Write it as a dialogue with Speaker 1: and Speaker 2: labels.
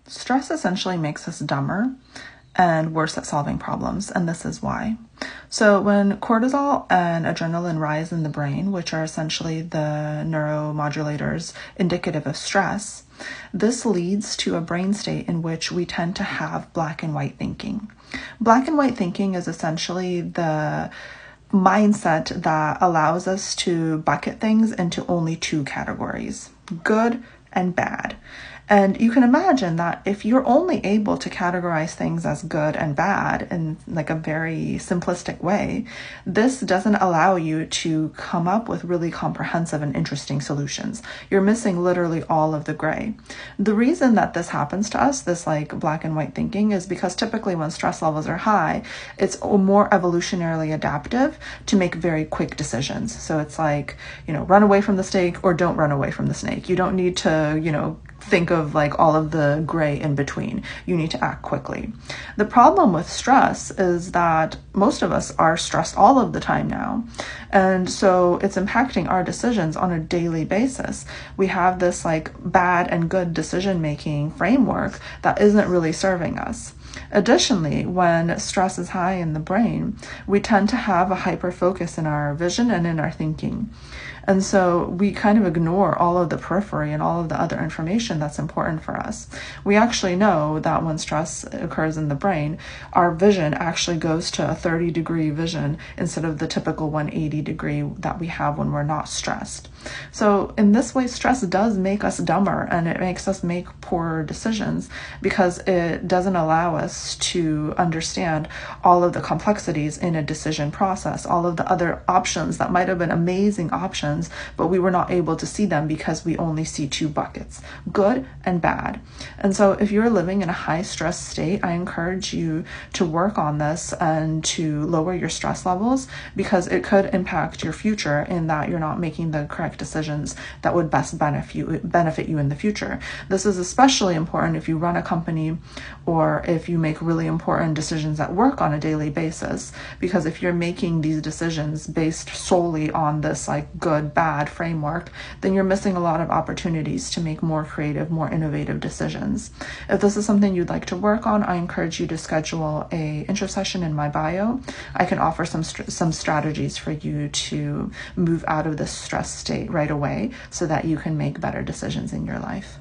Speaker 1: Stress essentially makes us dumber and worse at solving problems, and this is why. So when cortisol and adrenaline rise in the brain, which are essentially the neuromodulators indicative of stress, this leads to a brain state in which we tend to have black and white thinking. Black and white thinking is essentially the mindset that allows us to bucket things into only two categories: good and bad. And you can imagine that if you're only able to categorize things as good and bad in like a very simplistic way, this doesn't allow you to come up with really comprehensive and interesting solutions. You're missing literally all of the gray. The reason that this happens to us, this like black and white thinking, is because typically when stress levels are high, it's more evolutionarily adaptive to make very quick decisions. So it's like, run away from the snake or don't run away from the snake. You don't need to, think of like all of the gray in between. You need to act quickly. The problem with stress is that most of us are stressed all of the time now. And so it's impacting our decisions on a daily basis. We have this like bad and good decision-making framework that isn't really serving us. Additionally, when stress is high in the brain, we tend to have a hyper focus in our vision and in our thinking. And so we kind of ignore all of the periphery and all of the other information that's important for us. We actually know that when stress occurs in the brain, our vision actually goes to a 30-degree vision instead of the typical 180-degree that we have when we're not stressed. So in this way, stress does make us dumber and it makes us make poorer decisions because it doesn't allow us to understand all of the complexities in a decision process, all of the other options that might have been amazing options, but we were not able to see them because we only see two buckets, good and bad. And so if you're living in a high stress state, I encourage you to work on this and to lower your stress levels because it could impact your future in that you're not making the correct decisions that would best benefit you in the future. This is especially important if you run a company or if you make really important decisions at work on a daily basis, because if you're making these decisions based solely on this like good, bad framework, then you're missing a lot of opportunities to make more creative, more innovative decisions. If this is something you'd like to work on, I encourage you to schedule a intro session in my bio. I can offer some strategies for you to move out of this stress state right away so that you can make better decisions in your life.